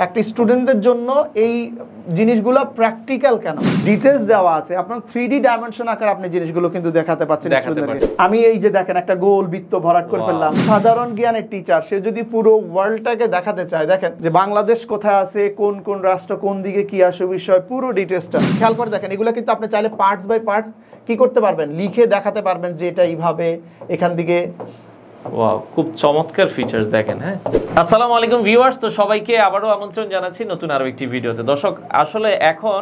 একটা স্টুডেন্টদের জন্য এই জিনিসগুলো প্র্যাকটিক্যাল কেন ডিটেইলস দেওয়া আছে। আপনার 3D ডাইমেনশন আকারে আপনি জিনিসগুলো কিন্তু দেখাতে পাচ্ছেন স্টুডেন্টদেরকে। আমি এই যে দেখেন একটা গোল বৃত্ত ভরাট করে ফেললাম। সাধারণ জ্ঞানের টিচার সে যদি পুরো ওয়ার্ল্ডটাকে দেখাতে চায়, দেখেন যে বাংলাদেশ কোথায় আছে, কোন কোন রাষ্ট্র, কোন দিকে কি আসে বিষয়, পুরো ডিটেইলসটা খেয়াল করে দেখেন। এগুলো কিন্তু আপনি চাইলে পার্টস বাই পার্টস কি করতে পারবেন, লিখে দেখাতে পারবেন যে এটা এইভাবে এখান দিকে। ওয়াও, খুব চমৎকার ফিচার্স দেখেন। হ্যাঁ, আসসালামু আলাইকুম ভিউয়ার্স, তো সবাইকে আবারও আমন্ত্রণ জানাচ্ছি নতুন আরো একটি ভিডিওতে। দর্শক, আসলে এখন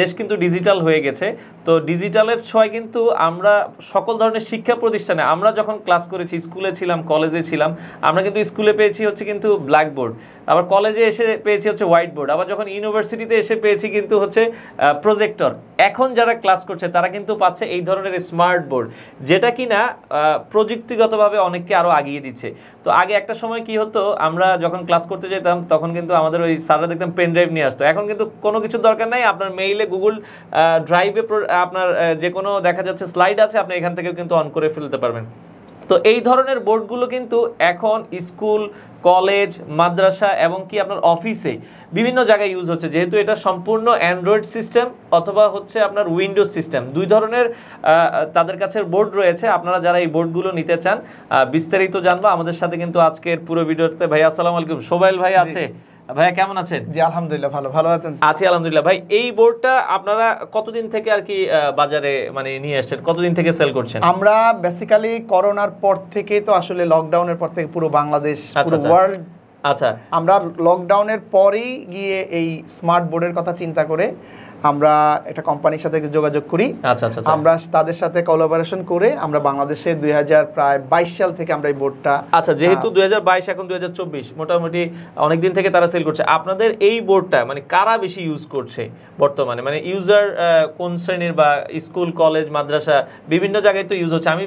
দেশ কিন্তু ডিজিটাল হয়ে গেছে। তো ডিজিটালের ছোঁয়ায় কিন্তু আমরা সকল ধরনের শিক্ষা প্রতিষ্ঠানে আমরা যখন ক্লাস করেছি, স্কুলে ছিলাম, কলেজে ছিলাম, আমরা কিন্তু স্কুলে পেয়েছি হচ্ছে কিন্তু ব্ল্যাকবোর্ড, আবার কলেজে এসে পেয়েছি হচ্ছে হোয়াইট বোর্ড, আবার যখন ইউনিভার্সিটিতে এসে পেয়েছি কিন্তু হচ্ছে প্রজেক্টর। এখন যারা ক্লাস করছে তারা কিন্তু পাচ্ছে এই ধরনের স্মার্ট বোর্ড, যেটা কিনা প্রযুক্তিগতভাবে অনেককে আরও আগিয়ে দিচ্ছে। তো আগে একটা সময় কি হতো, আমরা যখন ক্লাস করতে যেতাম তখন কিন্তু আমাদের ওই স্যাররা দেখতাম পেন ড্রাইভ নিয়ে আসতো। এখন কিন্তু কোনো কিছুর দরকার নাই, আপনার মেইলে গুগল ড্রাইভে আপনার যে কোনো দেখা যাচ্ছে স্লাইড আছে, আপনি এখান থেকে কিন্তু অন করে ফেলতে পারবেন। তো এই ধরনের বোর্ডগুলো কিন্তু এখন স্কুল, কলেজ, মাদ্রাসা এবং কি আপনার অফিসে বিভিন্ন জায়গায় ইউজ হচ্ছে, যেহেতু এটা সম্পূর্ণ অ্যান্ড্রয়েড সিস্টেম অথবা হচ্ছে আপনার উইন্ডোজ সিস্টেম, দুই ধরনের তাদের কাছে বোর্ড রয়েছে। আপনারা যারা এই বোর্ডগুলো নিতে চান, বিস্তারিত জানবো আমাদের সাথে কিন্তু আজকের পুরো ভিডিওতে। ভাই আসসালামু আলাইকুম, সোবাইল ভাই আছে। ভাইয়া কেমন আছেন? জি আলহামদুলিল্লাহ, ভালো আছেন? আছি আলহামদুলিল্লাহ। ভাই, এই বোর্ডটা আপনারা কতদিন থেকে আর কি বাজারে মানে নিয়ে আসছেন, কতদিন থেকে সেল করছেন? আমরা বেসিক্যালি করোনার পর থেকে, তো আসলে লকডাউনের পর থেকে পুরো বাংলাদেশ, পুরো ওয়ার্ল্ড, আচ্ছা, আমরা লকডাউনের পরেই গিয়ে এই স্মার্ট বোর্ডের কথা চিন্তা করে আমরা একটা কোম্পানির সাথে যোগাযোগ করি। আচ্ছা আচ্ছা, আমরা তাদের সাথে কোলাবোরেশন করে আমরা বাংলাদেশে 2022 সাল থেকে আমরা এই বোর্ডটা, আচ্ছা, যেহেতু 2022 এখন 2024, মোটামুটি অনেকদিন থেকে তারা সেল করছে। আপনাদের এই বোর্ডটা মানে কারা বেশি ইউজ করছে বর্তমানে, মানে ইউজার কোন শ্রেণীর, বা স্কুল, কলেজ, মাদ্রাসা বিভিন্ন জায়গায় তো ইউজ হচ্ছে, আমি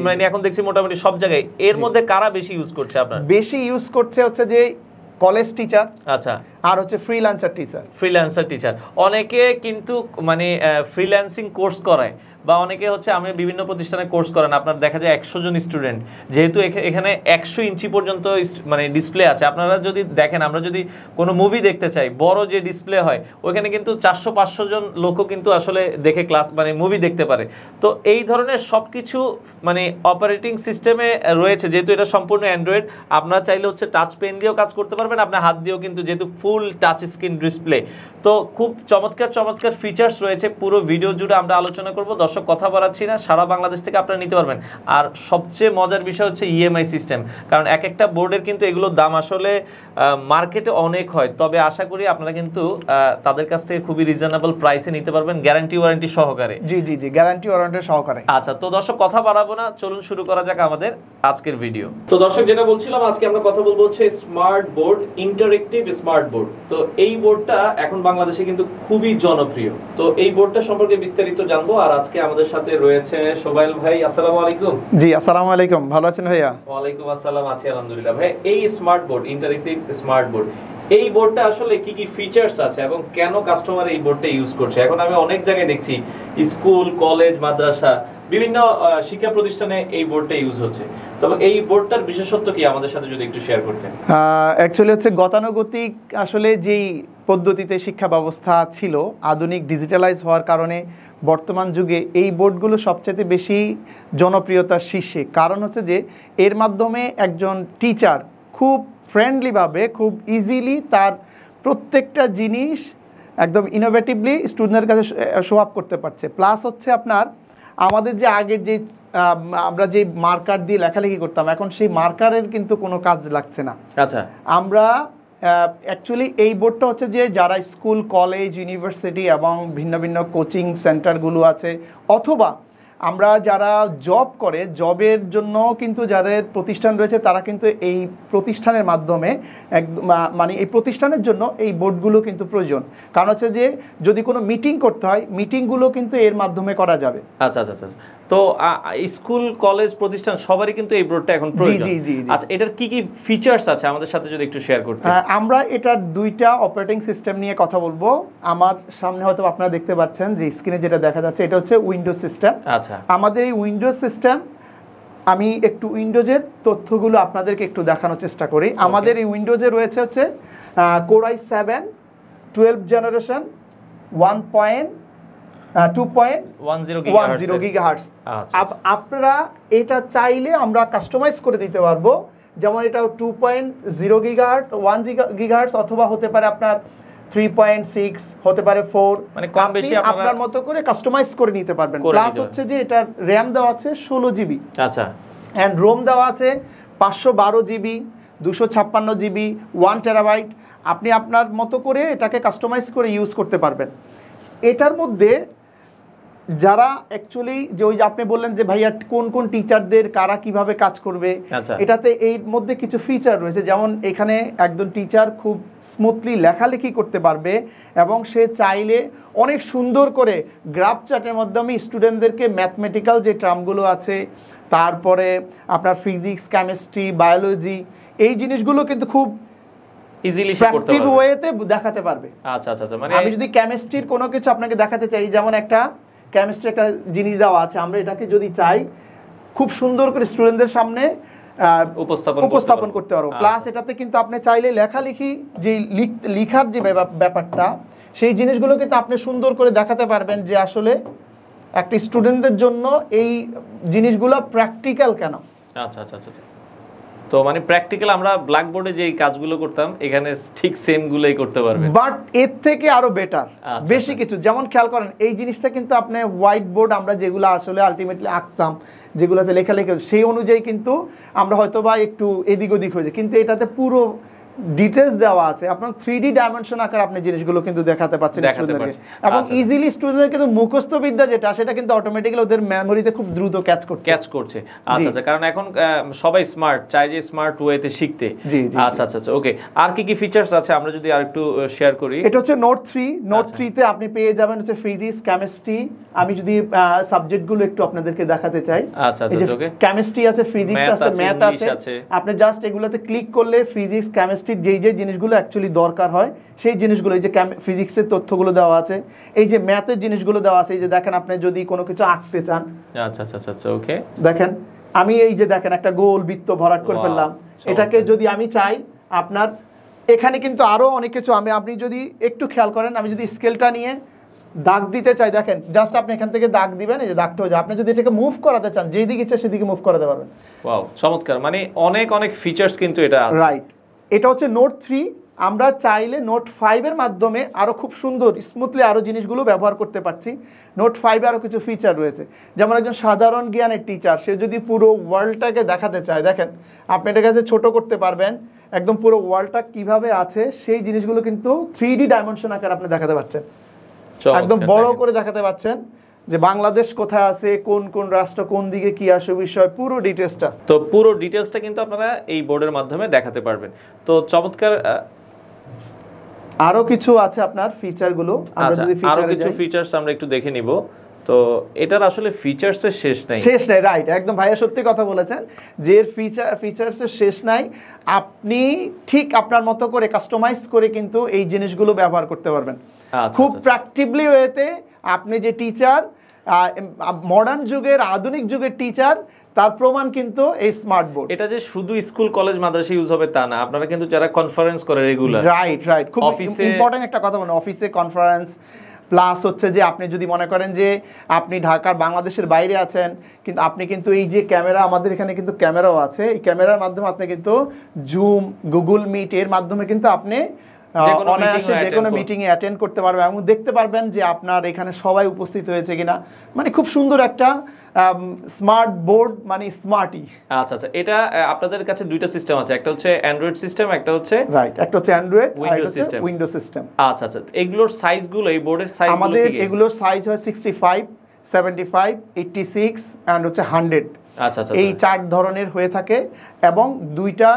মানে এখন দেখছি মোটামুটি সব জায়গায়। এর মধ্যে কারা বেশি ইউজ করছে? আপনার বেশি ইউজ করছে হচ্ছে যে কলেজ টিচার, আচ্ছা, আর হচ্ছে ফ্রিল্যান্সার টিচার। অনেকে কিন্তু মানে ফ্রিল্যান্সিং কোর্স করায়, বা অনেকে হচ্ছে আমি বিভিন্ন প্রতিষ্ঠানে কোর্স করেন, আপনার দেখা যায় 100 জন স্টুডেন্ট, যেহেতু এখানে 100 ইঞ্চি পর্যন্ত মানে ডিসপ্লে আছে। আপনারা যদি দেখেন, আমরা যদি কোনো মুভি দেখতে চাই, বড় যে ডিসপ্লে হয় ওইখানে কিন্তু 400-500 জন লোকও কিন্তু আসলে দেখে ক্লাস মানে মুভি দেখতে পারে। তো এই ধরনের সব কিছু মানে অপারেটিং সিস্টেমে রয়েছে, যেহেতু এটা সম্পূর্ণ অ্যান্ড্রয়েড। আপনারা চাইলে হচ্ছে টাচ পেন দিয়েও কাজ করতে পারবেন, আপনার হাত দিয়েও, কিন্তু যেহেতু ফুল টাচ স্ক্রিন ডিসপ্লে। তো খুব চমৎকার ফিচার্স রয়েছে। পুরো ভিডিও জুড়ে আমরা আলোচনা করব। দর্শক, কথা বাড়াচ্ছি না, সারা বাংলাদেশ থেকে আপনারা নিতে পারবেন। আর সবচেয়ে মজার বিষয় হচ্ছে ইএমআই সিস্টেম, কারণ এক একটা বোর্ডের কিন্তু এগুলোর দাম আসলে মার্কেটে অনেক হয়, তবে আশা করি আপনারা কিন্তু তাদের কাছ থেকে খুবই রিজনেবল প্রাইসে নিতে পারবেন, গ্যারান্টি ওয়ারেন্টি সহকারে। জি, গ্যারান্টি ওয়ারেন্টি সহকারে। আচ্ছা, তো দর্শক কথা বাড়াবো না, চলুন শুরু করা যাক আমাদের আজকের ভিডিও। তো দর্শক, যেটা বলছিলাম, আজকে আমরা কথা বলবো হচ্ছে smart board, interactive smart board. তো এই বোর্ডটা এখন বাংলাদেশে কিন্তু খুবই জনপ্রিয়। তো এই বোর্ডটা সম্পর্কে বিস্তারিত জানবো, আর আজকে আমাদের সাথে রয়েছে সোবাইল ভাই। আসসালামু আলাইকুম। জি আসসালামু আলাইকুম, ভালো আছেন ভাইয়া? ওয়ালাইকুম আসসালাম, আছি আলহামদুলিল্লাহ। ভাই, এই smart board, interactive smart board, এই বোর্ডটা আসলে কি কি ফিচার্স আছে এবং কেন কাস্টমার এই বোর্ডটা ইউজ করছে? এখন আমি অনেক জায়গায় দেখছি স্কুল, কলেজ, মাদ্রাসা, বিভিন্ন শিক্ষা প্রতিষ্ঠানে এই বোর্ডটা ইউজ হচ্ছে। তবে এই বোর্ডটার বিশেষত্ব কি আমাদের সাথে যদি একটু শেয়ার করতেন? অ্যাকচুয়ালি হচ্ছে গতানুগতিক আসলে যেই পদ্ধতিতে শিক্ষা ব্যবস্থা ছিল, আধুনিক ডিজিটালাইজ হওয়ার কারণে বর্তমান যুগে এই বোর্ডগুলো সবচেয়ে বেশি জনপ্রিয়তার শীর্ষে। কারণ হচ্ছে যে এর মাধ্যমে একজন টিচার খুব ফ্রেন্ডলিভাবে, খুব ইজিলি তার প্রত্যেকটা জিনিস একদম ইনোভেটিভলি স্টুডেন্টের কাছে শো আপ করতে পারছে। প্লাস হচ্ছে আপনার আমাদের যে আগের যে আমরা যে মার্কার দিয়ে লেখালেখি করতাম, এখন সেই মার্কারের কিন্তু কোনো কাজ লাগছে না। আচ্ছা, আমরা অ্যাকচুয়ালি এই বোর্ডটা হচ্ছে যে যারা স্কুল, কলেজ, ইউনিভার্সিটি এবং ভিন্ন ভিন্ন কোচিং সেন্টারগুলো আছে, অথবা আমরা যারা জব করে, জবের জন্য কিন্তু যাদের প্রতিষ্ঠান রয়েছে, তারা কিন্তু এই প্রতিষ্ঠানের মাধ্যমে মানে এই প্রতিষ্ঠানের জন্য এই বোর্ডগুলো কিন্তু প্রয়োজন। কারণ হচ্ছে যে যদি কোনো মিটিং করতে হয়, মিটিংগুলো কিন্তু এর মাধ্যমে করা যাবে। আচ্ছা আচ্ছা আচ্ছা। তো স্কুল, কলেজ, প্রতিষ্ঠান সবারই কিন্তু এই বোর্ডটা এখন প্রয়োজন। জি। আচ্ছা, এটার কি কি ফিচার্স আছে আমাদের সাথে যদি একটু শেয়ার করতেন? আমরা এটার দুইটা অপারেটিং সিস্টেম নিয়ে কথা বলবো। আমার সামনে হয়তো আপনারা দেখতে পাচ্ছেন যে স্ক্রিনে যেটা দেখা যাচ্ছে, এটা হচ্ছে উইন্ডোজ সিস্টেম। আচ্ছা, আমাদের এই উইন্ডোজ সিস্টেম আমি একটু উইন্ডোজের তথ্যগুলো আপনাদেরকে একটু দেখানোর চেষ্টা করি। আমাদের এই উইন্ডোজে রয়েছে হচ্ছে Core i7 12 জেনারেশন 2.10 গিগাহার্টজ। আপনারা এটা চাইলে আমরা কাস্টমাইজ করে দিতে পারবো, যেমন এটা 2.0 গিগাহার্টজ 1 গিগাহার্টজ অথবা হতে পারে আপনার 3.6 হতে পারে 4, মানে কম বেশি আপনার মতো করে কাস্টমাইজ করে নিতে পারবেন। প্লাস হচ্ছে যে এটা র‍্যাম দেওয়া আছে 16 জিবি, আচ্ছা, এন্ড রোম দেওয়া আছে 512 জিবি, 256 জিবি, 1 টেরাবাইট। আপনি আপনার মতো করে এটাকে কাস্টমাইজ করে ইউজ করতে পারবেন। এটার মধ্যে যারা অ্যাকচুয়ালি যে ওই যে আপনি বললেন যে ভাইয়া কোন কোন টিচারদের কারা কিভাবে কাজ করবে, এটাতে এই মধ্যে কিছু ফিচার রয়েছে, যেমন এখানে একজন টিচার খুব স্মুথলি লেখালেখি করতে পারবে এবং সে চাইলে অনেক সুন্দর করে গ্রাফ চার্টের মাধ্যমে স্টুডেন্টদেরকে ম্যাথমেটিক্যাল যে টার্মগুলো আছে, তারপরে আপনার ফিজিক্স, কেমিস্ট্রি, বায়োলজি, এই জিনিসগুলো কিন্তু খুব ইজিলি প্র্যাকটিক্যাল ওয়েতে দেখাতে পারবে। আচ্ছা আচ্ছা আচ্ছা, মানে আমি যদি কেমিস্ট্রির কোনো কিছু আপনাকে দেখাতে চাই, যেমন একটা কেমিস্ট্রি একটা জিনিস দেওয়া আছে, আমরা এটাকে যদি চাই খুব সুন্দর করে স্টুডেন্টদের সামনে উপস্থাপন করতে পারবো। প্লাস এটাতে কিন্তু আপনি চাইলে লেখালেখি যে লিখার যে ব্যাপারটা, সেই জিনিসগুলো কিন্তু আপনি সুন্দর করে দেখাতে পারবেন যে আসলে একটা স্টুডেন্টদের জন্য এই জিনিসগুলো প্র্যাকটিক্যাল কেন। আচ্ছা আচ্ছা আচ্ছা, তো মানে প্র্যাকটিক্যাল আমরা ব্ল্যাকবোর্ডে যে কাজগুলো করতাম এখানে ঠিক সেম গুলোই করতে পারবেন, বাট এর থেকে আরো বেটার বেশি কিছু। যেমন খেয়াল করেন এই জিনিসটা কিন্তু আপনি হোয়াইট বোর্ড আমরা যেগুলো আসলে আলটিমেটলি আঁকতাম, যেগুলোতে লেখালেখি সেই অনুযায়ী কিন্তু আমরা হয়তো বা একটু এদিক ওদিক হয়ে যায়, কিন্তু এটাতে পুরো ডিটেলস দেওয়া আছে, আপনার 3D ডাইমেনশন আকারে আপনি জিনিসগুলো কিন্তু দেখাতে পাচ্ছেন স্টুডেন্টদেরকে, এবং ইজিলি স্টুডেন্টদের কিন্তু মুখস্থ বিদ্যা যেটা সেটা কিন্তু অটোমেটিক্যালি ওদের মেমোরিতে খুব দ্রুত ক্যাচ করছে। আচ্ছা আচ্ছা, কারণ এখন সবাই স্মার্ট, চাই যে স্মার্ট ওয়েতে শিখতে। আচ্ছা আচ্ছা আচ্ছা, ওকে। আর কি কি ফিচারস আছে আমরা যদি আরেকটু শেয়ার করি? এটা হচ্ছে নোট 3 তে আপনি পেয়ে যাবেন হচ্ছে ফিজিক্স, কেমিস্ট্রি। আমি যদি সাবজেক্টগুলো একটু আপনাদেরকে দেখাতে চাই, আচ্ছা আচ্ছা, ওকে। কেমিস্ট্রি আছে, ফিজিক্স আছে, ম্যাথ আছে। আপনি জাস্ট এগুলোতে ক্লিক করলে ফিজিক্স, কেমিস্ট্রি যে জিনিসগুলো অ্যাকচুয়ালি দরকার হয় সেই জিনিসগুলো, এই যে ফিজিক্সের তথ্যগুলো দেওয়া আছে, এই যে ম্যাথের জিনিসগুলো দেওয়া আছে, এই যে দেখেন আপনি যদি কোনো কিছু আঁকতে চান, আচ্ছা আচ্ছা আচ্ছা, ওকে, দেখেন আমি এই যে দেখেন একটা গোল বৃত্ত ভরাট করে ফেললাম। এটাকে যদি আমি চাই আপনার এখানে কিন্তু আরো অনেক কিছু, আপনি যদি একটু খেয়াল করেন, আমি যদি স্কেলটা নিয়ে দাগ দিতে চাই, দেখেন জাস্ট আপনি এখান থেকে দাগ দিবেন, এই যে দাগটা হয়ে যায়। আপনি যদি এটাকে মুভ করাতে চান, যেই দিকে ইচ্ছা সেদিকে মুভ করাতে পারবেন। ওয়াও, চমৎকার, মানে অনেক অনেক ফিচারস কিন্তু এটা আছে। রাইট, এটা হচ্ছে নোট 3। আমরা চাইলে নোট 5 এর মাধ্যমে আরো খুব সুন্দর স্মুথলি আরো জিনিসগুলো ব্যবহার করতে পারছি। নোট 5 এ আরো কিছু ফিচার রয়েছে, যেমন একজন সাধারণ জ্ঞানের টিচার সে যদি পুরো ওয়ার্ল্ডটাকে দেখাতে চায়, দেখেন আপনি এটার কাছে ছোট করতে পারবেন, একদম পুরো ওয়ার্ল্ডটা কিভাবে আছে সেই জিনিসগুলো কিন্তু 3D ডাইমেনশন আকারে আপনি দেখাতে পাচ্ছেন, একদম বড় করে দেখাতে পাচ্ছেন যে বাংলাদেশ কোথায় আছে, কোন কোন রাষ্ট্র কোন দিকে কি আসে বিষয়, পুরো ডিটেইলসটা। তো পুরো ডিটেইলসটা কিন্তু আপনারা এই বোর্ডের মাধ্যমে দেখাতে পারবেন। তো চমৎকার। আরো কিছু আছে আপনার ফিচারগুলো, আমরা যদি আরো কিছু ফিচারস আমরা একটু দেখে নিব। তো এটার আসলে ফিচারসের শেষ নাই। রাইট, একদম ভাইয়া সত্যি কথা বলেছেন যে ফিচারসের শেষ নাই। আপনি ঠিক আপনার মতো করে কাস্টমাইজ করে কিন্তু এই জিনিসগুলো ব্যবহার করতে পারবেন খুব প্র্যাকটিক্যালি ওয়েতে। আপনি যে টিচার, মডার্ন যুগের আধুনিক যুগের টিচার, তার প্রমাণ কিন্তু এই স্মার্ট বোর্ড। এটা যে শুধু স্কুল কলেজ মাদ্রাসা ইউজ হবে তা না, আপনারা কিন্তু যারা কনফারেন্স করে রেগুলার, রাইট খুব ইম্পর্টেন্ট একটা কথা বলেন, অফিসে কনফারেন্স, প্লাস হচ্ছে যে আপনি যদি মনে করেন যে আপনি ঢাকার বাংলাদেশের বাইরে আছেন, কিন্তু আপনি কিন্তু এই যে ক্যামেরা, আমাদের এখানে কিন্তু ক্যামেরাও আছে, এই ক্যামেরার মাধ্যমে আপনি কিন্তু জুম, গুগল মিট এর মাধ্যমে কিন্তু আপনি অনায়াসে যে কোনো মিটিংয়ে অ্যাটেন্ড করতে পারবেন এবং দেখতে পারবেন যে আপনার এখানে সবাই উপস্থিত হয়েছে কিনা। মানে খুব সুন্দর একটা স্মার্ট বোর্ড, মানে স্মার্টই। আচ্ছা আচ্ছা, এটা আপনাদের কাছে দুইটা সিস্টেম আছে, একটা হচ্ছে অ্যান্ড্রয়েড সিস্টেম, একটা হচ্ছে রাইট, একটা হচ্ছে অ্যান্ড্রয়েড, উইন্ডোজ সিস্টেম। আচ্ছা আচ্ছা, এগুলোর সাইজগুলো, এই বোর্ডের সাইজ আমাদের এগুলোর সাইজ হয় 65, 75, 86 এন্ড হচ্ছে 100। আচ্ছা আচ্ছা, এই 4 ধরনের হয়ে থাকে এবং দুইটা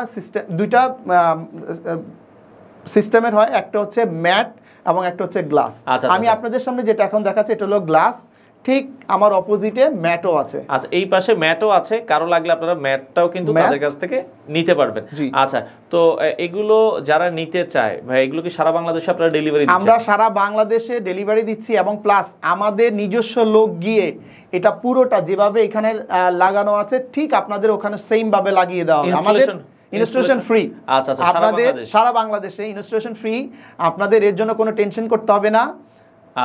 সিস্টেমের হয়, একটা হচ্ছে ম্যাট এবং একটা হচ্ছে গ্লাস। আমি আপনাদের সামনে যেটা এখন দেখাচ্ছি এটা হলো গ্লাস, ঠিক আমার অপোজিটে ম্যাটও আছে। আচ্ছা, এই পাশে ম্যাটও আছে, কারো লাগলে আপনারা ম্যাটটাও কিন্তু তাদের কাছ থেকে নিতে পারবেন। আচ্ছা, তো এগুলো যারা নিতে চায় ভাই, এগুলো কি সারা বাংলাদেশে আপনারা ডেলিভারি দিচ্ছেন? আমরা সারা বাংলাদেশে ডেলিভারি দিচ্ছি, এবং প্লাস আমাদের নিজস্ব লোক গিয়ে এটা পুরোটা যেভাবে এখানে লাগানো আছে ঠিক আপনাদের ওখানে সেম ভাবে লাগিয়ে দেওয়া হবে। আমাদের ইনস্টলেশন ফ্রি। আচ্ছা আচ্ছা, আপনাদের সারা বাংলাদেশে ইনস্টলেশন ফ্রি, আপনাদের এর জন্য কোনো টেনশন করতে হবে না।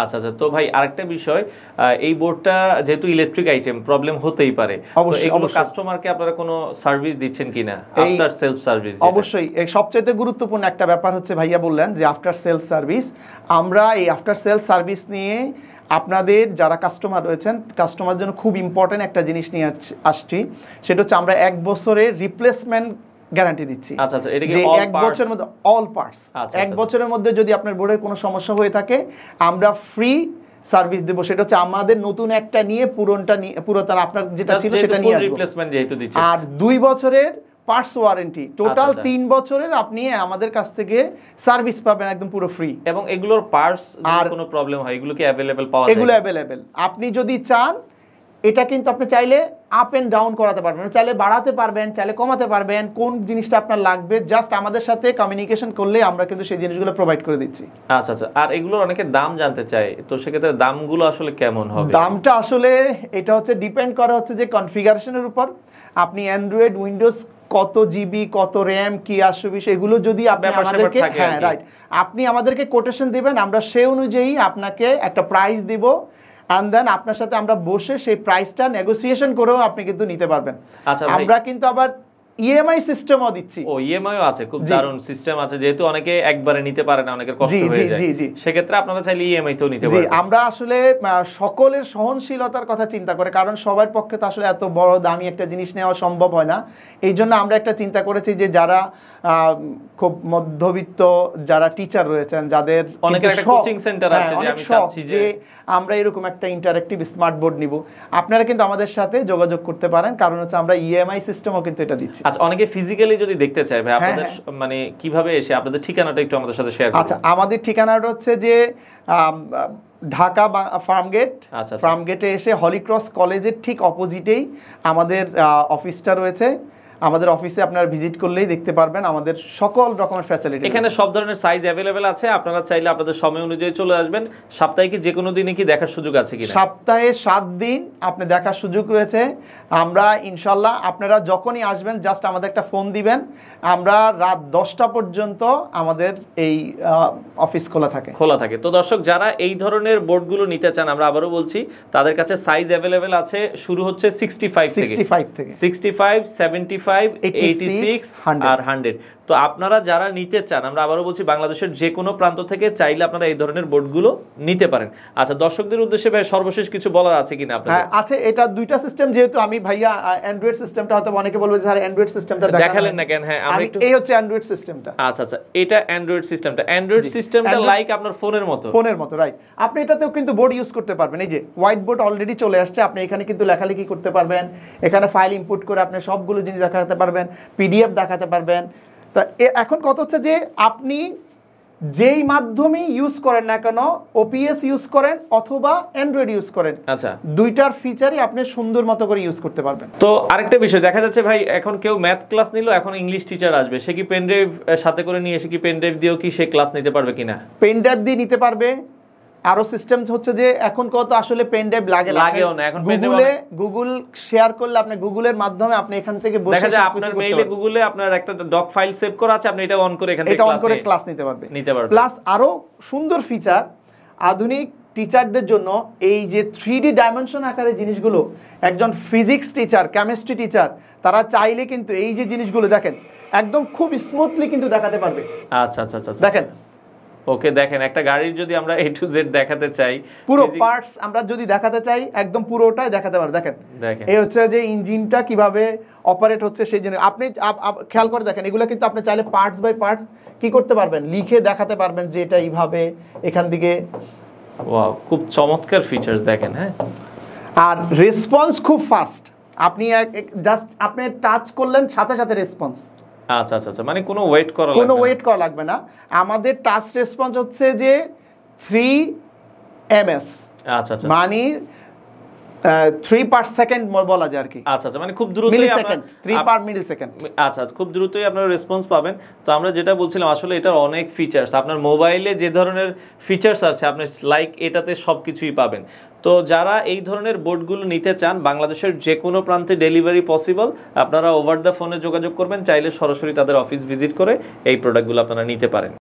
আচ্ছা আচ্ছা, তো ভাই আরেকটা বিষয়, এই বোর্ডটা যেহেতু ইলেকট্রিক আইটেম, প্রবলেম হতেই পারে, তো এগুলো কাস্টমারকে আপনারা কোনো সার্ভিস দিচ্ছেন কিনা, আফটার সেলস সার্ভিস? অবশ্যই, সবচেয়ে গুরুত্বপূর্ণ একটা ব্যাপার হচ্ছে, ভাইয়া বললেন যে আফটার সেলস সার্ভিস। আমরা এই আফটার সেলস সার্ভিস নিয়ে আপনাদের যারা কাস্টমার রয়েছেন, কাস্টমার জন্য খুব ইম্পর্টেন্ট একটা জিনিস নিয়ে আসছি, সেটা হচ্ছে আমরা 1 বছরের রিপ্লেসমেন্ট গ্যারান্টি দিচ্ছি। আচ্ছা আচ্ছা, এটা কি যে 1 বছরের মধ্যে অল পার্টস, 1 বছরের মধ্যে যদি আপনার বোর্ডের কোনো সমস্যা হয়ে থাকে আমরা ফ্রি সার্ভিস দেব। সেটা হচ্ছে আমাদের নতুন একটা নিয়ে পুরোটা আপনার যেটা ছিল সেটা নিয়ে আসবো, রিপ্লেসমেন্ট যেহেতু দিচ্ছি। আর 2 বছরের পার্টস ওয়ারেন্টি, টোটাল 3 বছরের আপনি আমাদের কাছ থেকে সার্ভিস পাবেন একদম পুরো ফ্রি। এবং এগুলোর পার্টস আর কোনো প্রবলেম হয়, এগুলো কি अवेलेबल পাওয়া যায়? এগুলো अवेलेबल। আপনি যদি চান এটা কিন্তু আপনি চাইলে আপ এন্ড ডাউন করাতে পারবেন, চাইলে বাড়াতে পারবেন, চাইলে কমাতে পারবেন, কোন জিনিসটা আপনার লাগবে জাস্ট আমাদের সাথে কমিউনিকেশন করলে আমরা কিন্তু সেই জিনিসগুলো প্রোভাইড করে দিচ্ছি। আচ্ছা আচ্ছা, আর এগুলোর অনেকে দাম জানতে চায়, তো সেক্ষেত্রে দামগুলো আসলে কেমন হবে? দামটা আসলে এটা হচ্ছে ডিপেন্ড করে হচ্ছে যে কনফিগারেশনের উপর। আপনি অ্যান্ড্রয়েড উইন্ডোজ কত জিবি, কত র্যাম, কি আসবে সেগুলো যদি আপনি আমাদেরকে, হ্যাঁ রাইট, আপনি আমাদেরকে কোটেশন দিবেন, আমরা সেই অনুযায়ী আপনাকে একটা প্রাইস দিব, and then আপনার সাথে আমরা বসে সেই প্রাইসটা নেগোসিয়েশন করেও আপনি কিন্তু নিতে পারবেন। আচ্ছা, আমরা কিন্তু আবার ইএমআই সিস্টেমও দিচ্ছি। ও, ইএমআইও আছে, খুব দারুণ সিস্টেম আছে, যেহেতু অনেকে একবারে নিতে পারে না, অনেকের কষ্ট হয়ে যায়, সেক্ষেত্রে আপনারা চাইলে ইএমআই তেও নিতে পারেন। আমরা আসলে সকলের সহনশীলতার কথা চিন্তা করে, কারণ সবার পক্ষে তো আসলে এত বড় দামি একটা জিনিস নেওয়া সম্ভব হয় না। এই জন্য আমরা একটা চিন্তা করেছি যে যারা খুব মধ্যবিত্ত যারা টিচার রয়েছেন, যাদের অনেকের একটা কোচিং সেন্টার আছে, যে আমি চাচ্ছি যে আমরা এরকম একটা ইন্টারঅ্যাক্টিভ স্মার্ট বোর্ড নিব, আপনারা কিন্তু আমাদের সাথে যোগাযোগ করতে পারেন, কারণ হচ্ছে আমরা ইএমআই সিস্টেমও কিন্তু এটা দিচ্ছি। আচ্ছা, অনেকে ফিজিক্যালি যদি দেখতে চায় ভাই, আপনাদের মানে কিভাবে এসে, আপনাদের ঠিকানাটা একটু আমাদের সাথে শেয়ার করুন। আচ্ছা, আমাদের ঠিকানাটা হচ্ছে যে ঢাকা ফার্মগেট, ফার্মগেটে এসে হলিক্রস কলেজের ঠিক অপোজিটেই আমাদের অফিসটা রয়েছে। আমাদের অফিসে আপনারা ভিজিট করলেই দেখতে পারবেন আমাদের সকল রকমের ফ্যাসিলিটি। এখানে সব ধরনের সাইজ अवेलेबल আছে, আপনারা চাইলে আপনাদের সময় অনুযায়ী চলে আসবেন। সপ্তাহে কি যে কোনো দিনে কি দেখার সুযোগ আছে কিনা? সপ্তাহে 7 দিন আপনি দেখার সুযোগ রয়েছে। আমরা ইনশাআল্লাহ আপনারা যখনই আসবেন জাস্ট আমাদের একটা ফোন দিবেন, আমরা রাত 10টা পর্যন্ত আমাদের এই অফিস খোলা থাকে। তো দর্শক, যারা এই ধরনের বোর্ডগুলো নিতে চান, আমরা আবারও বলছি, তাদের কাছে সাইজ अवेलेबल আছে, শুরু হচ্ছে 65 থেকে 65, 75, 86 আর 100। তো আপনারা যারা নিতে চান, আমরা আবারও বলছি, বাংলাদেশের যে কোনো প্রান্ত থেকে চাইলে আপনারা এই ধরনের বোর্ডগুলো নিতে পারেন। আচ্ছা, দর্শকদের উদ্দেশ্যে ভাই সর্বশেষ কিছু বলার আছে কিনা আপনাদের? হ্যাঁ আছে, এটা দুইটা সিস্টেম, যেহেতু আমি ভাইয়া অ্যান্ড্রয়েড সিস্টেমটা হয়তো অনেকে বলবে যে স্যার অ্যান্ড্রয়েড সিস্টেমটা দেখালেন না কেন? হ্যাঁ, আমরা একটু, এই হচ্ছে অ্যান্ড্রয়েড সিস্টেমটা। আচ্ছা আচ্ছা, এটা অ্যান্ড্রয়েড সিস্টেমটা লাইক আপনার ফোনের মতো, রাইট। আপনি এটাতেও কিন্তু বোর্ড ইউজ করতে পারবেন। এই যে হোয়াইট বোর্ড অলরেডি চলে আসছে, আপনি এখানে কিন্তু লেখালেখি করতে পারবেন, এখানে ফাইল ইনপুট করে আপনি সবগুলো জিনিস দেখাতে পারবেন, পিডিএফ দেখাতে পারবেন। তা এখন কথা হচ্ছে যে আপনি যেই মাধ্যমে ইউজ করেন না কেন, ওপিএস ইউজ করেন অথবা অ্যান্ড্রয়েড ইউজ করেন, আচ্ছা, দুইটার ফিচারই আপনি সুন্দর মতো করে ইউজ করতে পারবেন। তো আরেকটা বিষয় দেখা যাচ্ছে ভাই, এখন কেউ ম্যাথ ক্লাস নিল, এখন ইংলিশ টিচার আসবে, সে কি পেন ড্রাইভ সাথে করে নিয়ে এসে কি পেন ড্রাইভ দিয়েও কি সে ক্লাস নিতে পারবে কিনা? পেন ড্রাইভ দিয়ে নিতে পারবে। আরো সিস্টেম হচ্ছে যে এখন কত আসলে পেন ড্রাইভ লাগেও না, এখন গুগল শেয়ার করলে আপনি গুগলের মাধ্যমে আপনি এখান থেকে বসে দেখা যায় আপনার মেইলে গুগলে আপনার একটা ডক ফাইল সেভ করা আছে, আপনি এটা অন করে এখান থেকে ক্লাস নিতে পারবেন। প্লাস আরো সুন্দর ফিচার, আধুনিক টিচারদের জন্য এই যে 3D ডাইমেনশন আকারে জিনিসগুলো, একজন ফিজিক্স টিচার, কেমিস্ট্রি টিচার, তারা চাইলে কিন্তু এই যে জিনিসগুলো দেখেন একদম খুব স্মুথলি কিন্তু দেখাতে পারবে। আচ্ছা আচ্ছা আচ্ছা, দেখেন, ওকে, দেখেন একটা গাড়ির যদি আমরা A to Z দেখাতে চাই, পুরো পার্টস আমরা যদি দেখাতে চাই একদম পুরোটাই দেখাতে পারবে। দেখেন এই হচ্ছে যে ইঞ্জিনটা কিভাবে অপারেট হচ্ছে সেই জন্য আপনি খেয়াল করে দেখেন, এগুলো কিন্তু আপনি চাইলে পার্টস বাই পার্টস কি করতে পারবেন, লিখে দেখাতে পারবেন যে এটা এইভাবে এখান থেকে। ওয়াও, খুব চমৎকার ফিচারস দেখেন। হ্যাঁ, আর রেসপন্স খুব ফাস্ট, আপনি জাস্ট আপনি টাচ করলেন সাথে সাথে রেসপন্স। আচ্ছা আচ্ছা আচ্ছা, মানে কোনো ওয়েট করা লাগবে না। আমাদের টাচ রেসপন্স হচ্ছে যে 3 ms। আচ্ছা আচ্ছা, মানে 3/সেকেন্ড বলা যায় আর কি। আচ্ছা আচ্ছা, মানে খুব দ্রুতই মিলিসেকেন্ড, 3/মিলিসেকেন্ড। আচ্ছা, খুব দ্রুতই আপনারা রেসপন্স পাবেন। তো আমরা যেটা বলছিলাম আসলে এটার অনেক ফিচার্স, আপনার মোবাইলে যে ধরনের ফিচার্স আছে আপনি লাইক এটাতে সব কিছুই পাবেন। তো যারা এই ধরনের বোর্ডগুলো নিতে চান, বাংলাদেশের যে কোনো প্রান্তে ডেলিভারি পসিবল, আপনারা ওভার দ্য ফোনে যোগাযোগ করবেন, চাইলে সরাসরি তাদের অফিস ভিজিট করে এই প্রোডাক্টগুলো আপনারা নিতে পারেন।